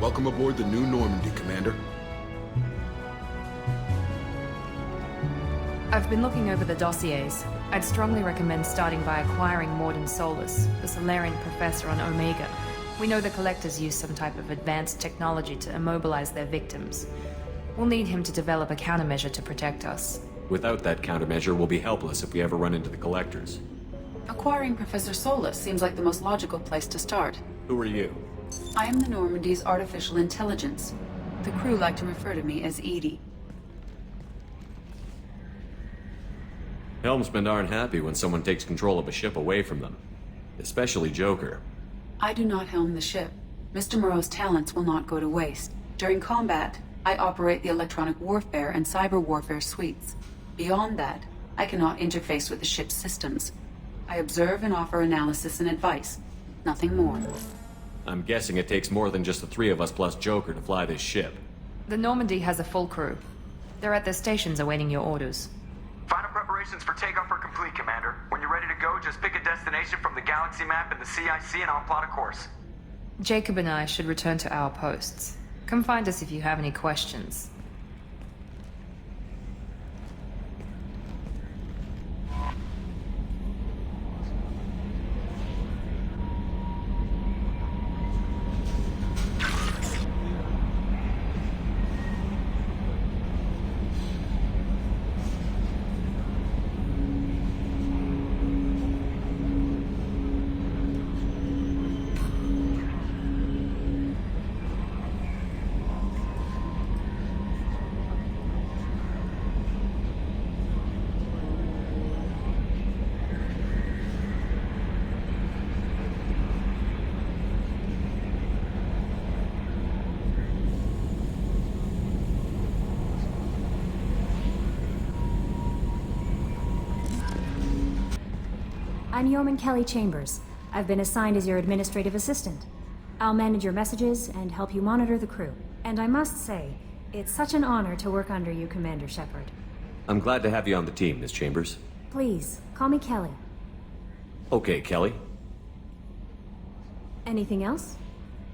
Welcome aboard the new Normandy, Commander. I've been looking over the dossiers. I'd strongly recommend starting by acquiring Morden Solus, the Solarian professor on Omega. We know the Collectors use some type of advanced technology to immobilize their victims. We'll need him to develop a countermeasure to protect us. Without that countermeasure, we'll be helpless if we ever run into the Collectors. Acquiring Professor Solus seems like the most logical place to start. Who are you? I am the Normandy's artificial intelligence. The crew like to refer to me as Edie. Helmsmen aren't happy when someone takes control of a ship away from them. Especially Joker. I do not helm the ship. Mr. Moreau's talents will not go to waste. During combat, I operate the electronic warfare and cyber warfare suites. Beyond that, I cannot interface with the ship's systems. I observe and offer analysis and advice. Nothing more. I'm guessing it takes more than just the three of us plus Joker to fly this ship. The Normandy has a full crew. They're at their stations awaiting your orders. Final preparations for takeoff are complete, Commander. When you're ready to go, just pick a destination from the galaxy map in the CIC and I'll plot a course. Jacob and I should return to our posts. Come find us if you have any questions. I'm Yeoman Kelly Chambers. I've been assigned as your administrative assistant. I'll manage your messages and help you monitor the crew. And I must say, it's such an honor to work under you, Commander Shepard. I'm glad to have you on the team, Miss Chambers. Please, call me Kelly. Okay, Kelly. Anything else?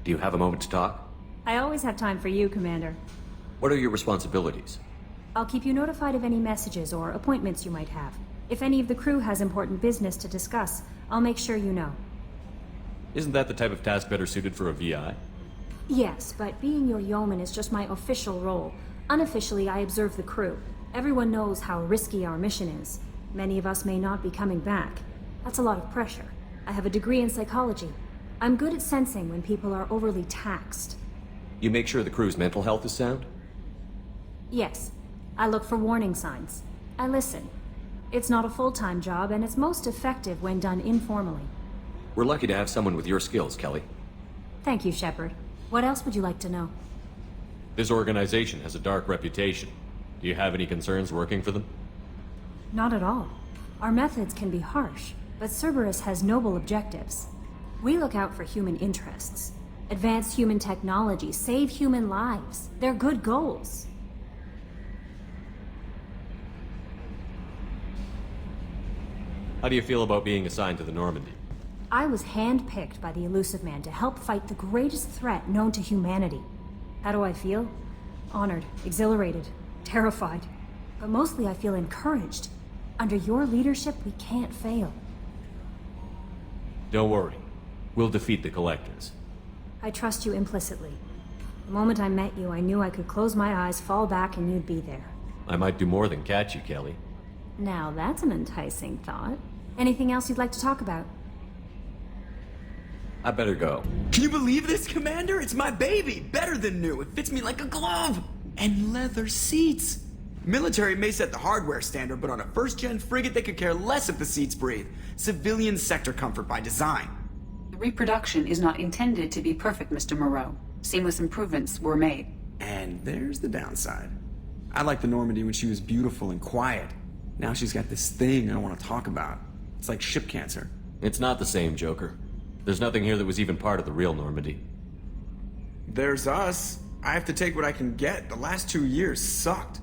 Do you have a moment to talk? I always have time for you, Commander. What are your responsibilities? I'll keep you notified of any messages or appointments you might have. If any of the crew has important business to discuss, I'll make sure you know. Isn't that the type of task better suited for a VI? Yes, but being your yeoman is just my official role. Unofficially, I observe the crew. Everyone knows how risky our mission is. Many of us may not be coming back. That's a lot of pressure. I have a degree in psychology. I'm good at sensing when people are overly taxed. You make sure the crew's mental health is sound? Yes. I look for warning signs. I listen. It's not a full-time job, and it's most effective when done informally. We're lucky to have someone with your skills, Kelly. Thank you, Shepard. What else would you like to know? This organization has a dark reputation. Do you have any concerns working for them? Not at all. Our methods can be harsh, but Cerberus has noble objectives. We look out for human interests. Advance human technology, save human lives. They're good goals. How do you feel about being assigned to the Normandy? I was handpicked by the Elusive Man to help fight the greatest threat known to humanity. How do I feel? Honored, exhilarated, terrified. But mostly I feel encouraged. Under your leadership, we can't fail. Don't worry. We'll defeat the Collectors. I trust you implicitly. The moment I met you, I knew I could close my eyes, fall back, and you'd be there. I might do more than catch you, Kelly. Now that's an enticing thought. Anything else you'd like to talk about? I better go. Can you believe this, Commander? It's my baby! Better than new. It fits me like a glove! And leather seats! Military may set the hardware standard, but on a first-gen frigate they could care less if the seats breathe. Civilian sector comfort by design. The reproduction is not intended to be perfect, Mr. Moreau. Seamless improvements were made. And there's the downside. I liked the Normandy when she was beautiful and quiet. Now she's got this thing I don't want to talk about. It's like ship cancer. It's not the same, Joker. There's nothing here that was even part of the real Normandy. There's us. I have to take what I can get. The last 2 years sucked.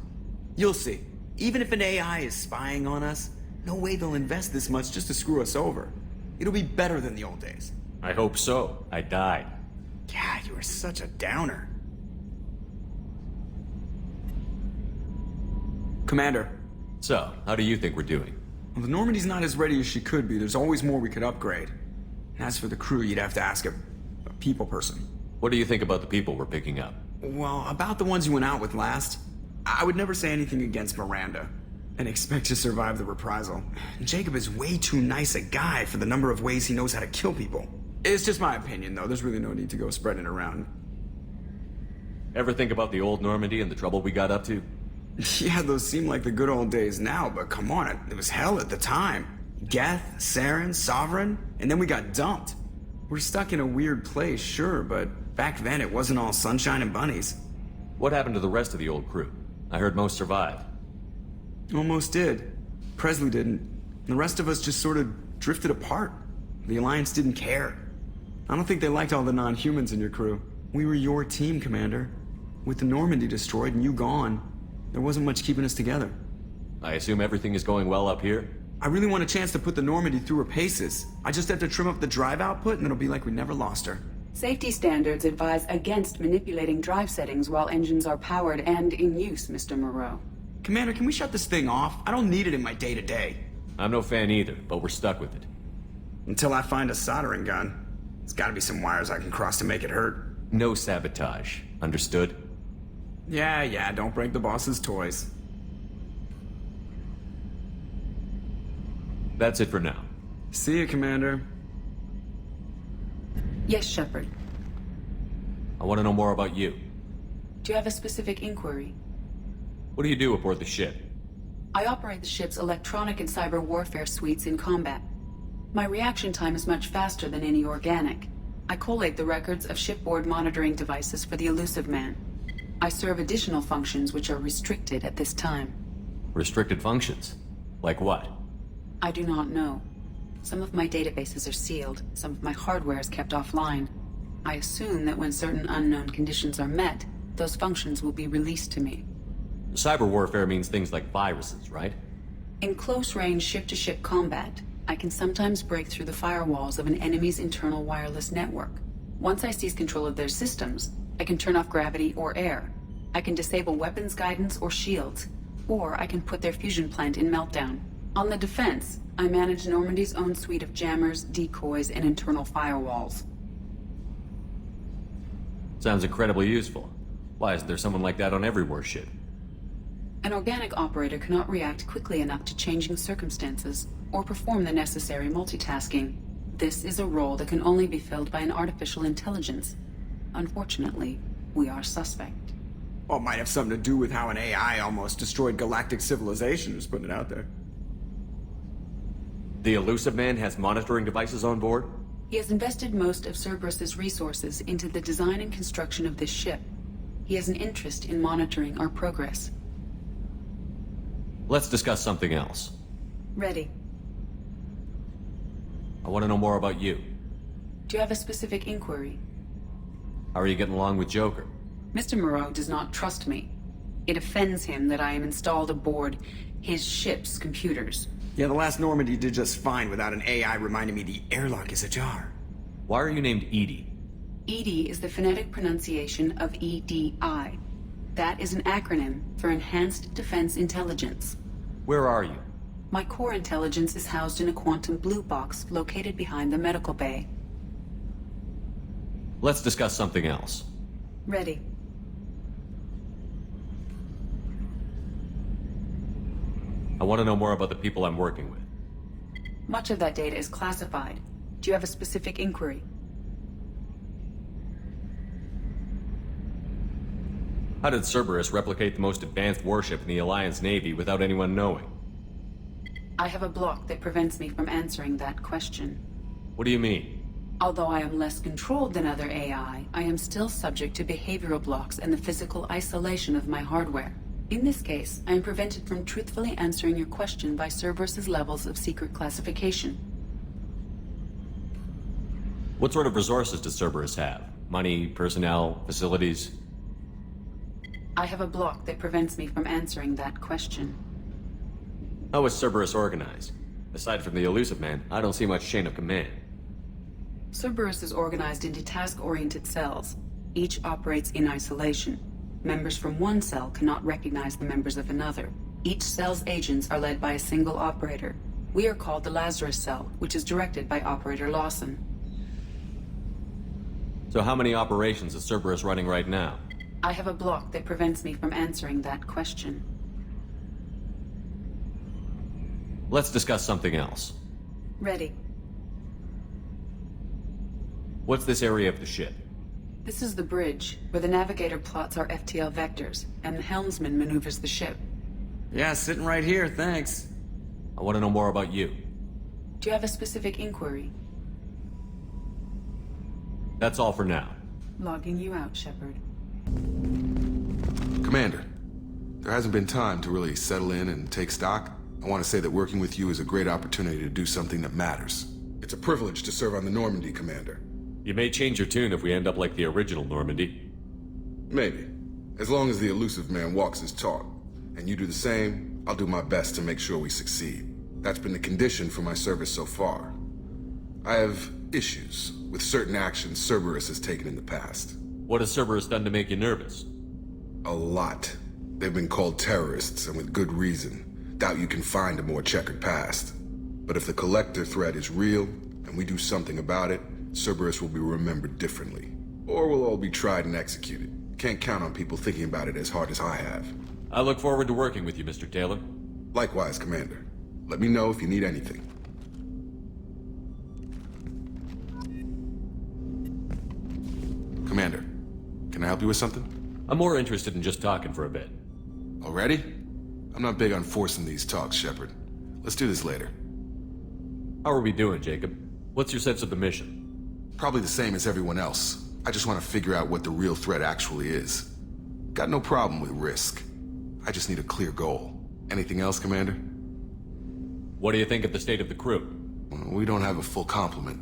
You'll see. Even if an AI is spying on us, no way they'll invest this much just to screw us over. It'll be better than the old days. I hope so. I died. Yeah, you you are such a downer. Commander. So, how do you think we're doing? Well, the Normandy's not as ready as she could be. There's always more we could upgrade. And as for the crew, you'd have to ask a people person. What do you think about the people we're picking up? Well, about the ones you went out with last, I would never say anything against Miranda and expect to survive the reprisal. Jacob is way too nice a guy for the number of ways he knows how to kill people. It's just my opinion, though. There's really no need to go spreading it around. Ever think about the old Normandy and the trouble we got up to? Yeah, those seem like the good old days now, but come on, it was hell at the time. Geth, Saren, Sovereign, and then we got dumped. We're stuck in a weird place, sure, but back then it wasn't all sunshine and bunnies. What happened to the rest of the old crew? I heard most survived. Almost did. Presley didn't. The rest of us just sort of drifted apart. The Alliance didn't care. I don't think they liked all the non-humans in your crew. We were your team, Commander. With the Normandy destroyed and you gone, there wasn't much keeping us together. I assume everything is going well up here? I really want a chance to put the Normandy through her paces. I just have to trim up the drive output and it'll be like we never lost her. Safety standards advise against manipulating drive settings while engines are powered and in use, Mr. Moreau. Commander, can we shut this thing off? I don't need it in my day-to-day. I'm no fan either, but we're stuck with it. Until I find a soldering gun. There's gotta be some wires I can cross to make it hurt. No sabotage. Understood? Yeah, don't break the boss's toys. That's it for now. See you, Commander. Yes, Shepard. I want to know more about you. Do you have a specific inquiry? What do you do aboard the ship? I operate the ship's electronic and cyber warfare suites in combat. My reaction time is much faster than any organic. I collate the records of shipboard monitoring devices for the Elusive Man. I serve additional functions which are restricted at this time. Restricted functions? Like what? I do not know. Some of my databases are sealed, some of my hardware is kept offline. I assume that when certain unknown conditions are met, those functions will be released to me. Cyber warfare means things like viruses, right? In close-range ship-to-ship combat, I can sometimes break through the firewalls of an enemy's internal wireless network. Once I seize control of their systems, I can turn off gravity or air. I can disable weapons guidance or shields, or I can put their fusion plant in meltdown. On the defense, I manage Normandy's own suite of jammers, decoys, and internal firewalls. Sounds incredibly useful. Why isn't there someone like that on every warship? An organic operator cannot react quickly enough to changing circumstances, or perform the necessary multitasking. This is a role that can only be filled by an artificial intelligence. Unfortunately, we are suspect. Well, it might have something to do with how an AI almost destroyed galactic civilization, just putting it out there. The Elusive Man has monitoring devices on board? He has invested most of Cerberus's resources into the design and construction of this ship. He has an interest in monitoring our progress. Let's discuss something else. Ready. I want to know more about you. Do you have a specific inquiry? How are you getting along with Joker? Mr. Moreau does not trust me. It offends him that I am installed aboard his ship's computers. Yeah, the last Normandy did just fine without an AI reminding me the airlock is ajar. Why are you named Edie? EDI is the phonetic pronunciation of EDI. That is an acronym for Enhanced Defense Intelligence. Where are you? My core intelligence is housed in a quantum blue box located behind the medical bay. Let's discuss something else. Ready. I want to know more about the people I'm working with. Much of that data is classified. Do you have a specific inquiry? How did Cerberus replicate the most advanced warship in the Alliance Navy without anyone knowing? I have a block that prevents me from answering that question. What do you mean? Although I am less controlled than other AI, I am still subject to behavioral blocks and the physical isolation of my hardware. In this case, I am prevented from truthfully answering your question by Cerberus's levels of secret classification. What sort of resources does Cerberus have? Money, personnel, facilities? I have a block that prevents me from answering that question. How is Cerberus organized? Aside from the Elusive Man, I don't see much chain of command. Cerberus is organized into task-oriented cells. Each operates in isolation. Members from one cell cannot recognize the members of another. Each cell's agents are led by a single operator. We are called the Lazarus Cell, which is directed by Operator Lawson. So how many operations is Cerberus running right now? I have a block that prevents me from answering that question. Let's discuss something else. Ready. What's this area of the ship? This is the bridge, where the navigator plots our FTL vectors, and the helmsman maneuvers the ship. Yeah, sitting right here, thanks. I want to know more about you. Do you have a specific inquiry? That's all for now. Logging you out, Shepard. Commander, there hasn't been time to really settle in and take stock. I want to say that working with you is a great opportunity to do something that matters. It's a privilege to serve on the Normandy, Commander. You may change your tune if we end up like the original Normandy. Maybe. As long as the elusive man walks his talk, and you do the same, I'll do my best to make sure we succeed. That's been the condition for my service so far. I have issues with certain actions Cerberus has taken in the past. What has Cerberus done to make you nervous? A lot. They've been called terrorists, and with good reason. Doubt you can find a more checkered past. But if the Collector threat is real, and we do something about it, Cerberus will be remembered differently. Or we'll all be tried and executed. Can't count on people thinking about it as hard as I have. I look forward to working with you, Mr. Taylor. Likewise, Commander. Let me know if you need anything. Commander, can I help you with something? I'm more interested in just talking for a bit. Already? I'm not big on forcing these talks, Shepard. Let's do this later. How are we doing, Jacob? What's your sense of the mission? Probably the same as everyone else. I just want to figure out what the real threat actually is. Got no problem with risk. I just need a clear goal. Anything else, Commander? What do you think of the state of the crew? We don't have a full complement.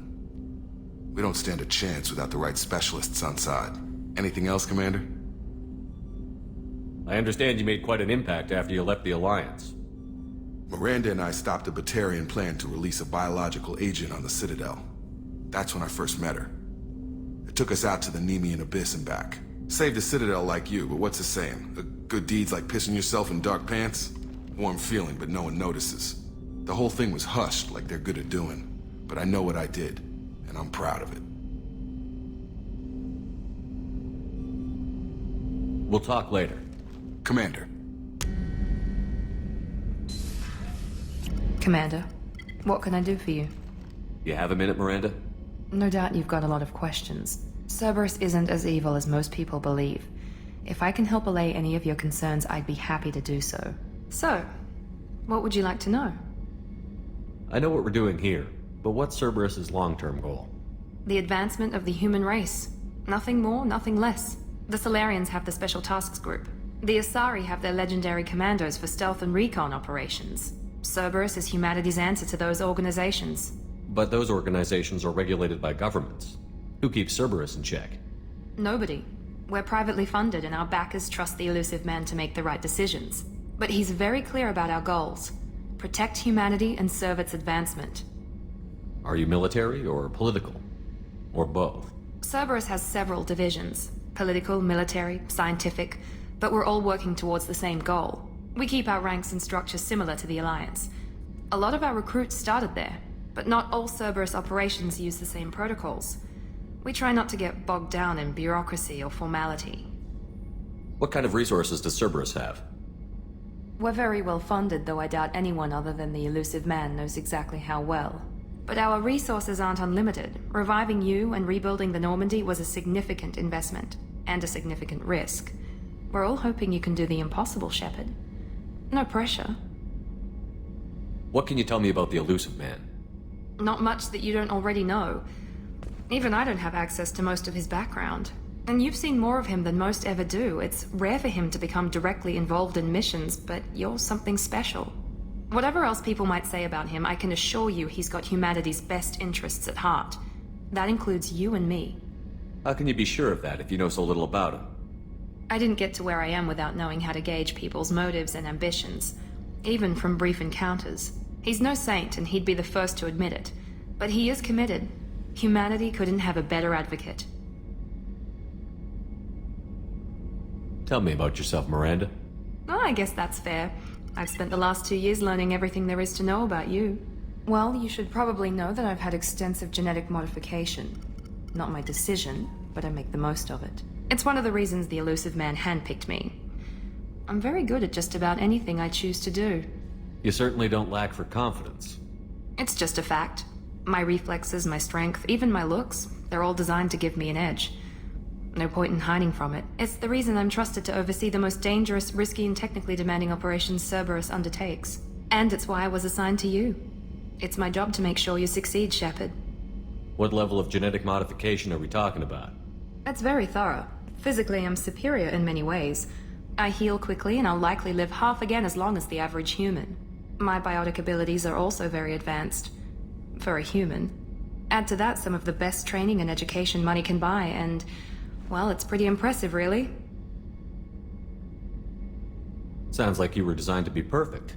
We don't stand a chance without the right specialists on side. Anything else, Commander? I understand you made quite an impact after you left the Alliance. Miranda and I stopped a Batarian plan to release a biological agent on the Citadel. That's when I first met her. It took us out to the Nemean Abyss and back. Saved a Citadel like you, but what's the saying? A good deed's like pissing yourself in dark pants? Warm feeling, but no one notices. The whole thing was hushed like they're good at doing. But I know what I did, and I'm proud of it. We'll talk later. Commander. Commander, what can I do for you? You have a minute, Miranda? No doubt you've got a lot of questions. Cerberus isn't as evil as most people believe. If I can help allay any of your concerns, I'd be happy to do so. So, what would you like to know? I know what we're doing here, but what's Cerberus's long-term goal? The advancement of the human race. Nothing more, nothing less. The Solarians have the Special Tasks Group. The Asari have their legendary commandos for stealth and recon operations. Cerberus is humanity's answer to those organizations. But those organizations are regulated by governments. Who keeps Cerberus in check? Nobody. We're privately funded and our backers trust the elusive man to make the right decisions. But he's very clear about our goals. Protect humanity and serve its advancement. Are you military or political? Or both? Cerberus has several divisions. Political, military, scientific, but we're all working towards the same goal. We keep our ranks and structure similar to the Alliance. A lot of our recruits started there, but not all Cerberus operations use the same protocols. We try not to get bogged down in bureaucracy or formality. What kind of resources does Cerberus have? We're very well funded, though I doubt anyone other than the elusive man knows exactly how well. But our resources aren't unlimited. Reviving you and rebuilding the Normandy was a significant investment, and a significant risk. We're all hoping you can do the impossible, Shepard. No pressure. What can you tell me about the elusive man? Not much that you don't already know. Even I don't have access to most of his background. And you've seen more of him than most ever do. It's rare for him to become directly involved in missions, but you're something special. Whatever else people might say about him, I can assure you he's got humanity's best interests at heart. That includes you and me. How can you be sure of that if you know so little about him? I didn't get to where I am without knowing how to gauge people's motives and ambitions, even from brief encounters. He's no saint, and he'd be the first to admit it. But he is committed. Humanity couldn't have a better advocate. Tell me about yourself, Miranda. Oh, I guess that's fair. I've spent the last 2 years learning everything there is to know about you. Well, you should probably know that I've had extensive genetic modification. Not my decision, but I make the most of it. It's one of the reasons the elusive man handpicked me. I'm very good at just about anything I choose to do. You certainly don't lack for confidence. It's just a fact. My reflexes, my strength, even my looks, they're all designed to give me an edge. No point in hiding from it. It's the reason I'm trusted to oversee the most dangerous, risky, and technically demanding operations Cerberus undertakes. And it's why I was assigned to you. It's my job to make sure you succeed, Shepard. What level of genetic modification are we talking about? It's very thorough. Physically, I'm superior in many ways. I heal quickly, and I'll likely live half again as long as the average human. My biotic abilities are also very advanced. For a human. Add to that some of the best training and education money can buy, and... well, it's pretty impressive, really. Sounds like you were designed to be perfect.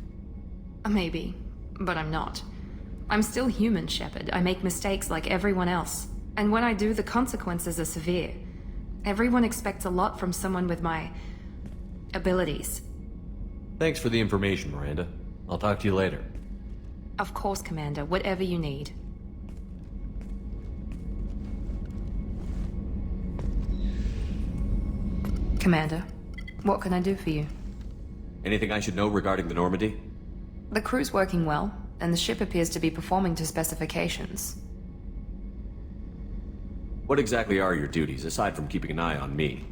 Maybe, but I'm not. I'm still human, Shepard. I make mistakes like everyone else. And when I do, the consequences are severe. Everyone expects a lot from someone with my... abilities. Thanks for the information, Miranda. I'll talk to you later. Of course, Commander. Whatever you need. Commander, what can I do for you? Anything I should know regarding the Normandy? The crew's working well, and the ship appears to be performing to specifications. What exactly are your duties, aside from keeping an eye on me?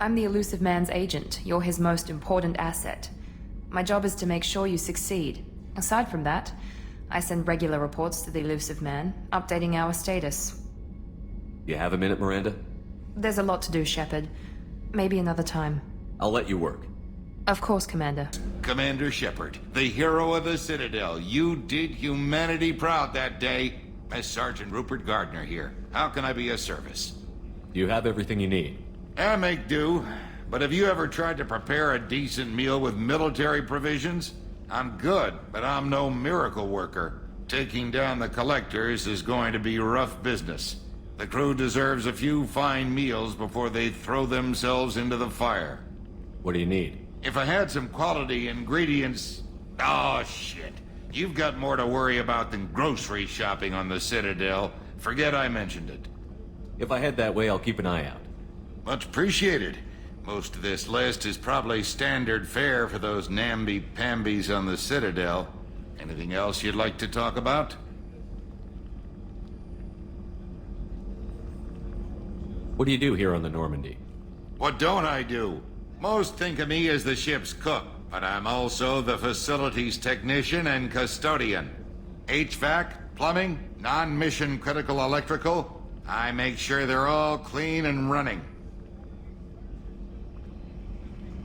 I'm the elusive man's agent. You're his most important asset. My job is to make sure you succeed. Aside from that, I send regular reports to the elusive man, updating our status. You have a minute, Miranda? There's a lot to do, Shepard. Maybe another time. I'll let you work. Of course, Commander. Commander Shepard, the hero of the Citadel. You did humanity proud that day. As Sergeant Rupert Gardner here. How can I be of service? You have everything you need. I make do. But have you ever tried to prepare a decent meal with military provisions? I'm good, but I'm no miracle worker. Taking down the collectors is going to be rough business. The crew deserves a few fine meals before they throw themselves into the fire. What do you need? If I had some quality ingredients... Oh, shit. You've got more to worry about than grocery shopping on the Citadel. Forget I mentioned it. If I head that way, I'll keep an eye out. Much appreciated. Most of this list is probably standard fare for those namby-pambies on the Citadel. Anything else you'd like to talk about? What do you do here on the Normandy? What don't I do? Most think of me as the ship's cook, but I'm also the facilities technician and custodian. HVAC, plumbing, non-mission critical electrical. I make sure they're all clean and running.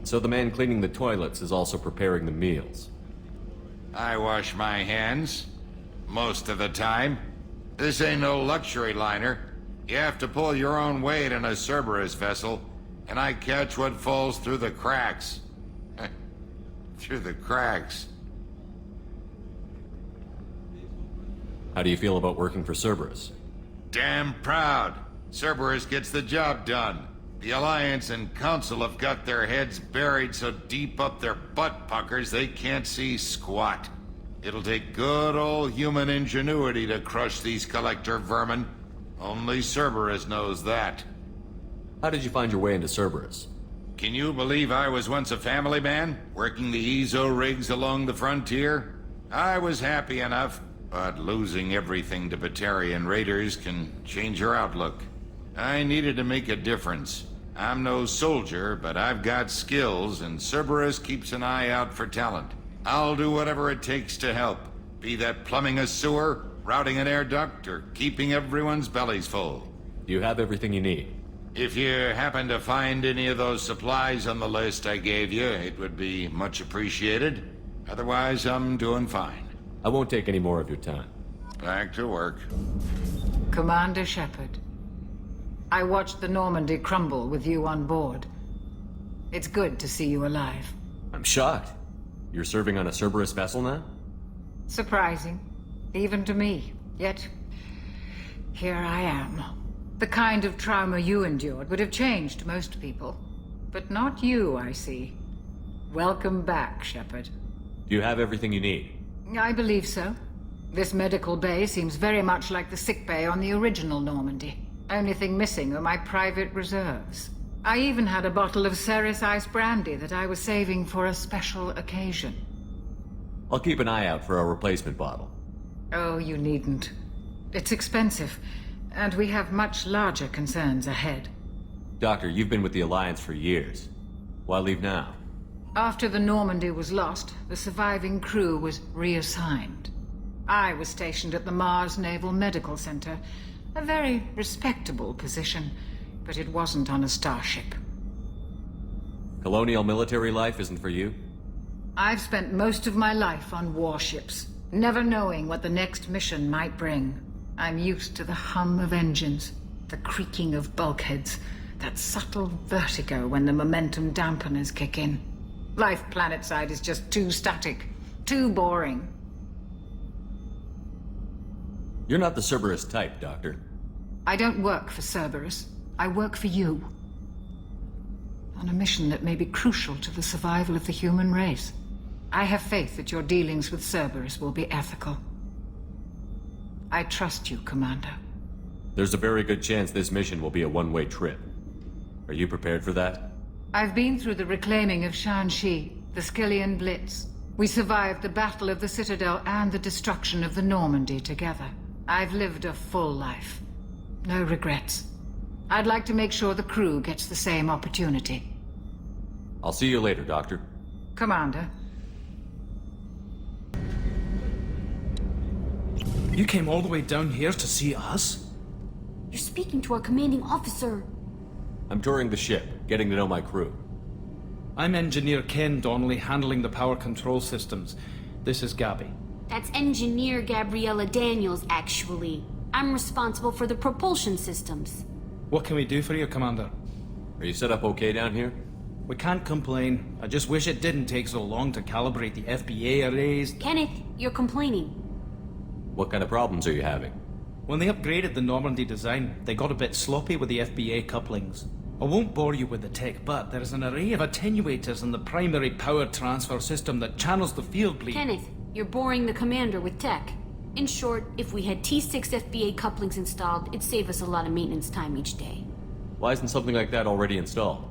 So the man cleaning the toilets is also preparing the meals. I wash my hands. Most of the time. This ain't no luxury liner. You have to pull your own weight in a Cerberus vessel, and I catch what falls through the cracks. Through the cracks. How do you feel about working for Cerberus? Damn proud. Cerberus gets the job done. The Alliance and Council have got their heads buried so deep up their butt puckers they can't see squat. It'll take good old human ingenuity to crush these collector vermin. Only Cerberus knows that. How did you find your way into Cerberus? Can you believe I was once a family man, working the EZO rigs along the frontier? I was happy enough, but losing everything to Batarian raiders can change your outlook. I needed to make a difference. I'm no soldier, but I've got skills, and Cerberus keeps an eye out for talent. I'll do whatever it takes to help, be that plumbing a sewer, routing an air duct, or keeping everyone's bellies full. You have everything you need. If you happen to find any of those supplies on the list I gave you, it would be much appreciated. Otherwise, I'm doing fine. I won't take any more of your time. Back to work. Commander Shepard, I watched the Normandy crumble with you on board. It's good to see you alive. I'm shocked. You're serving on a Cerberus vessel now? Surprising, even to me. Yet, here I am. The kind of trauma you endured would have changed most people. But not you, I see. Welcome back, Shepard. Do you have everything you need? I believe so. This medical bay seems very much like the sick bay on the original Normandy. Only thing missing are my private reserves. I even had a bottle of Ceres Ice brandy that I was saving for a special occasion. I'll keep an eye out for a replacement bottle. Oh, you needn't. It's expensive, and we have much larger concerns ahead. Doctor, you've been with the Alliance for years. Why leave now? After the Normandy was lost, the surviving crew was reassigned. I was stationed at the Mars Naval Medical Center, a very respectable position, but it wasn't on a starship. Colonial military life isn't for you? I've spent most of my life on warships, never knowing what the next mission might bring. I'm used to the hum of engines, the creaking of bulkheads, that subtle vertigo when the momentum dampeners kick in. Life planetside is just too static, too boring. You're not the Cerberus type, Doctor. I don't work for Cerberus. I work for you. On a mission that may be crucial to the survival of the human race. I have faith that your dealings with Cerberus will be ethical. I trust you, Commander. There's a very good chance this mission will be a one-way trip. Are you prepared for that? I've been through the reclaiming of Shanxi, the Skillian Blitz. We survived the Battle of the Citadel and the destruction of the Normandy together. I've lived a full life. No regrets. I'd like to make sure the crew gets the same opportunity. I'll see you later, Doctor. Commander. You came all the way down here to see us? You're speaking to our commanding officer. I'm touring the ship, getting to know my crew. I'm Engineer Ken Donnelly, handling the power control systems. This is Gabby. That's Engineer Gabriella Daniels, actually. I'm responsible for the propulsion systems. What can we do for you, Commander? Are you set up okay down here? We can't complain. I just wish it didn't take so long to calibrate the FBA arrays. Kenneth, you're complaining. What kind of problems are you having? When they upgraded the Normandy design, they got a bit sloppy with the FBA couplings. I won't bore you with the tech, but there's an array of attenuators in the primary power transfer system that channels the field bleed. Kenneth, you're boring the commander with tech. In short, if we had T6 FBA couplings installed, it'd save us a lot of maintenance time each day. Why isn't something like that already installed?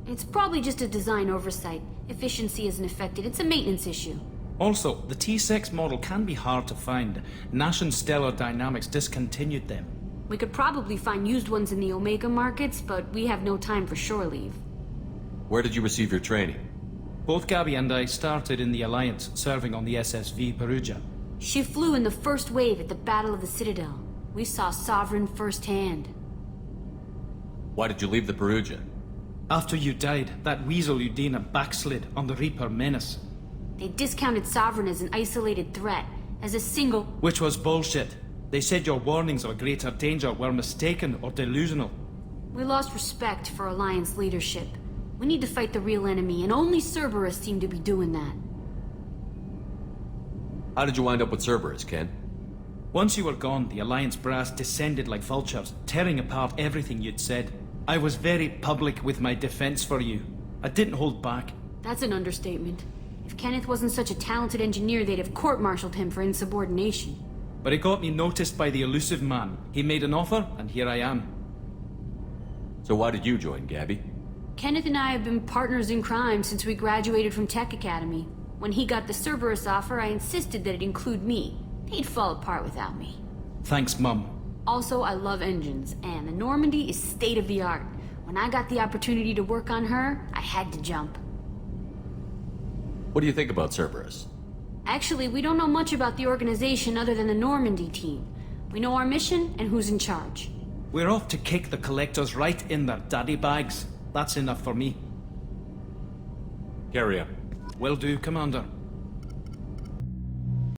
It's probably just a design oversight. Efficiency isn't affected, it's a maintenance issue. Also, the T6 model can be hard to find. Nash and Stellar Dynamics discontinued them. We could probably find used ones in the Omega markets, but we have no time for shore leave. Where did you receive your training? Both Gabby and I started in the Alliance, serving on the SSV Perugia. She flew in the first wave at the Battle of the Citadel. We saw Sovereign firsthand. Why did you leave the Perugia? After you died, that weasel Udina backslid on the Reaper Menace. They discounted Sovereign as an isolated threat, as a single... Which was bullshit. They said your warnings of a greater danger were mistaken or delusional. We lost respect for Alliance leadership. We need to fight the real enemy, and only Cerberus seemed to be doing that. How did you wind up with Cerberus, Ken? Once you were gone, the Alliance brass descended like vultures, tearing apart everything you'd said. I was very public with my defense for you. I didn't hold back. That's an understatement. If Kenneth wasn't such a talented engineer, they'd have court-martialed him for insubordination. But it got me noticed by the elusive man. He made an offer, and here I am. So why did you join, Gabby? Kenneth and I have been partners in crime since we graduated from Tech Academy. When he got the Cerberus offer, I insisted that it include me. He'd fall apart without me. Thanks, Mum. Also, I love engines, and the Normandy is state-of-the-art. When I got the opportunity to work on her, I had to jump. What do you think about Cerberus? Actually, we don't know much about the organization other than the Normandy team. We know our mission and who's in charge. We're off to kick the Collectors right in their daddy bags. That's enough for me. Carry on. Will do, Commander.